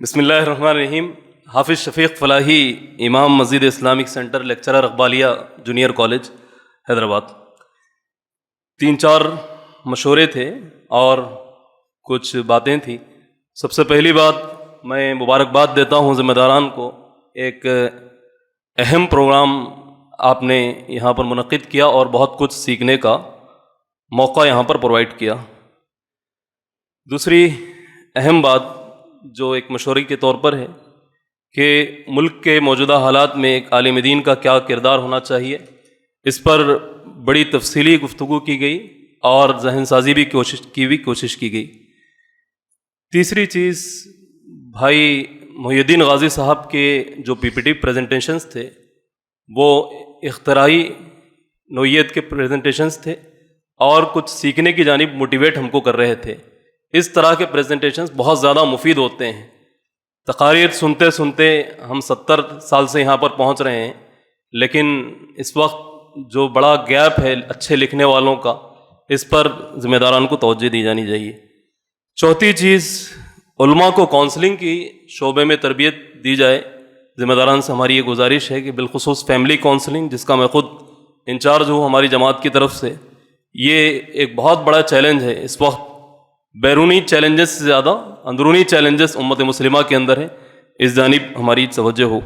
بسم اللہ الرحمن الرحیم۔ حافظ شفیق فلاحی، امام مسجد Islamic centre, lecturer Iqbalia junior college Hyderabad. 3-4 مشورے تھے اور کچھ باتیں تھیں۔ سب سے پہلی بات، میں مبارکباد دیتا ہوں ذمہ داران کو، ایک اہم پروگرام آپ نے یہاں پر منعقد کیا اور بہت کچھ سیکھنے کا موقع یہاں پر پرووائڈ کیا۔ دوسری اہم بات جو ایک مشورے کے طور پر ہے کہ ملک کے موجودہ حالات میں ایک عالم دین کا کیا کردار ہونا چاہیے، اس پر بڑی تفصیلی گفتگو کی گئی اور ذہن سازی بھی کوشش کی گئی۔ تیسری چیز، بھائی محی الدین غازی صاحب کے جو پی پی ٹی پریزنٹیشنز تھے وہ اختراعی نوعیت کے پریزنٹیشنز تھے اور کچھ سیکھنے کی جانب موٹیویٹ ہم کو کر رہے تھے۔ اس طرح کے پریزنٹیشنز بہت زیادہ مفید ہوتے ہیں۔ تقاریر سنتے سنتے ہم 70 سال سے یہاں پر پہنچ رہے ہیں، لیکن اس وقت جو بڑا گیپ ہے اچھے لکھنے والوں کا، اس پر ذمہ داران کو توجہ دی جانی چاہیے۔ چوتھی چیز، علماء کو کونسلنگ کی شعبے میں تربیت دی جائے۔ ذمہ داران سے ہماری یہ گزارش ہے کہ بالخصوص فیملی کونسلنگ، جس کا میں خود انچارج ہوں ہماری جماعت کی طرف سے، یہ ایک بہت بڑا چیلنج ہے۔ اس وقت بیرونی چیلنجز سے زیادہ اندرونی چیلنجز امت مسلمہ کے اندر ہے، اس جانب ہماری توجہ ہو۔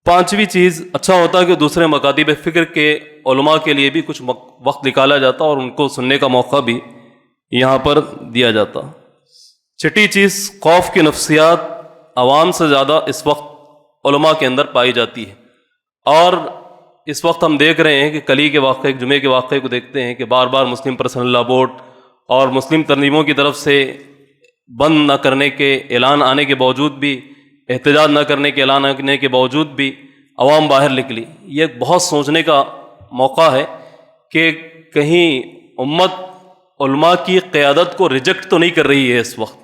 پانچویں چیز، اچھا ہوتا کہ دوسرے مکاتب فکر کے علماء کے لیے بھی کچھ وقت نکالا جاتا اور ان کو سننے کا موقع بھی یہاں پر دیا جاتا۔ چھٹی چیز، خوف کی نفسیات عوام سے زیادہ اس وقت علماء کے اندر پائی جاتی ہے، اور اس وقت ہم دیکھ رہے ہیں کہ کل ہی کے واقعے، جمعے کے واقعے کو دیکھتے ہیں کہ بار بار مسلم پرسنل لا بورڈ اور مسلم تنظیموں کی طرف سے بند نہ کرنے کے اعلان آنے کے باوجود بھی، احتجاج نہ کرنے کے اعلان آنے کے باوجود بھی عوام باہر نکلی۔ یہ ایک بہت سوچنے کا موقع ہے کہ کہیں امت علماء کی قیادت کو ریجیکٹ تو نہیں کر رہی ہے۔ اس وقت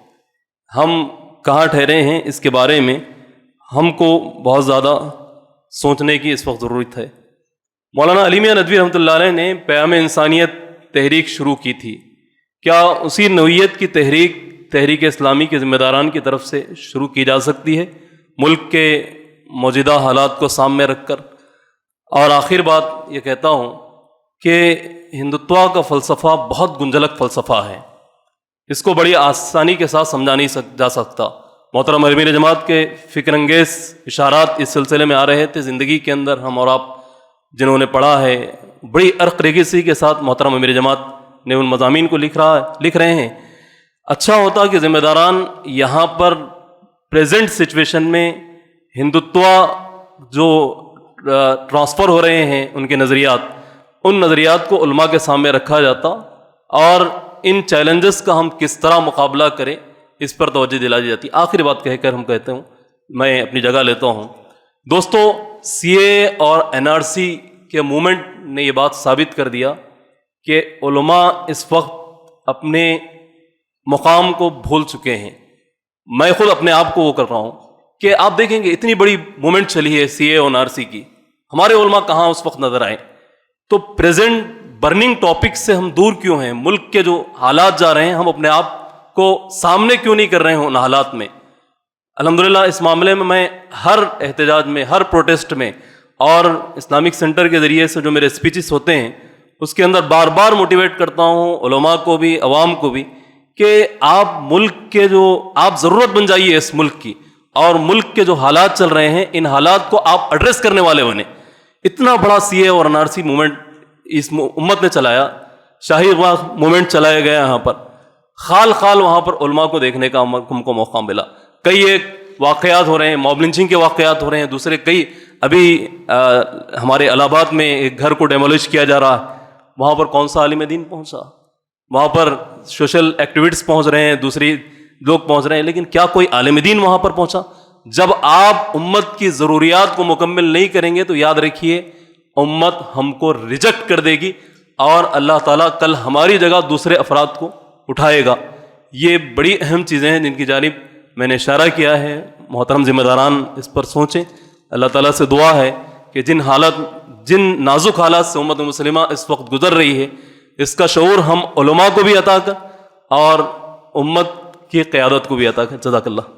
ہم کہاں ٹھہرے ہیں، اس کے بارے میں ہم کو بہت زیادہ سوچنے کی اس وقت ضرورت ہے۔ مولانا علی میاں ندوی رحمۃ اللہ علیہ نے پیام انسانیت تحریک شروع کی تھی۔ کیا اسی نوعیت کی تحریک اسلامی کے ذمہ داران کی طرف سے شروع کی جا سکتی ہے، ملک کے موجودہ حالات کو سامنے رکھ کر؟ اور آخر بات یہ کہتا ہوں کہ ہندوتوا کا فلسفہ بہت گنجلک فلسفہ ہے، اس کو بڑی آسانی کے ساتھ سمجھا نہیں جا سکتا۔ محترم امیر جماعت کے فکر انگیز اشارات اس سلسلے میں آ رہے تھے زندگی کے اندر، ہم اور آپ جنہوں نے پڑھا ہے بڑی ارق ریگیسی کے ساتھ محترم امیر جماعت نے ان مضامین کو لکھ رہے ہیں۔ اچھا ہوتا کہ ذمہ داران یہاں پر پریزنٹ سچویشن میں ہندوتوا جو ٹرانسفر ہو رہے ہیں ان کے نظریات، ان نظریات کو علماء کے سامنے رکھا جاتا اور ان چیلنجز کا ہم کس طرح مقابلہ کریں اس پر توجہ دلائی جاتی۔ آخری بات کہہ کر میں اپنی جگہ لیتا ہوں۔ دوستو، سی اے اور این آر سی کے موومنٹ نے یہ بات ثابت کر دیا کہ علماء اس وقت اپنے مقام کو بھول چکے ہیں۔ میں خود اپنے آپ کو وہ کر رہا ہوں کہ آپ دیکھیں گے اتنی بڑی موومنٹ چلی ہے سی اے اور آر سی کی، ہمارے علماء کہاں اس وقت نظر آئے؟ تو پریزنٹ برننگ ٹاپک سے ہم دور کیوں ہیں؟ ملک کے جو حالات جا رہے ہیں، ہم اپنے آپ کو سامنے کیوں نہیں کر رہے ہیں ان حالات میں؟ الحمدللہ اس معاملے میں میں ہر احتجاج میں، ہر پروٹیسٹ میں اور اسلامک سینٹر کے ذریعے سے جو میرے اسپیچز ہوتے ہیں اس کے اندر بار بار موٹیویٹ کرتا ہوں علماء کو بھی، عوام کو بھی، کہ آپ ملک کے آپ ضرورت بن جائیے اس ملک کی، اور ملک کے جو حالات چل رہے ہیں ان حالات کو آپ ایڈریس کرنے والے بنے۔ اتنا بڑا سی اے اور این آر سی موومنٹ اس امت نے چلایا، شاہی اغوا موومنٹ چلایا گیا، یہاں پر خال خال وہاں پر علماء کو دیکھنے کا ہم کو موقع ملا۔ کئی ایک واقعات ہو رہے ہیں، موب لنچنگ کے واقعات ہو رہے ہیں، دوسرے کئی ابھی ہمارے الہ آباد میں ایک گھر کو ڈیمولش کیا جا رہا ہے، وہاں پر کون سا عالم دین پہنچا؟ وہاں پر سوشل ایکٹیویسٹ پہنچ رہے ہیں، دوسری لوگ پہنچ رہے ہیں، لیکن کیا کوئی عالم دین وہاں پر پہنچا؟ جب آپ امت کی ضروریات کو مکمل نہیں کریں گے تو یاد رکھیے امت ہم کو ریجیکٹ کر دے گی اور اللہ تعالیٰ کل ہماری جگہ دوسرے افراد کو اٹھائے گا۔ یہ بڑی اہم چیزیں ہیں جن کی جانب میں نے اشارہ کیا ہے۔ محترم ذمہ داران اس پر سوچیں۔ اللہ تعالیٰ سے دعا ہے کہ جن نازک حالات سے امت مسلمہ اس وقت گزر رہی ہے، اس کا شعور ہم علماء کو بھی عطا کر اور امت کی قیادت کو بھی عطا کرے. جزاک اللہ.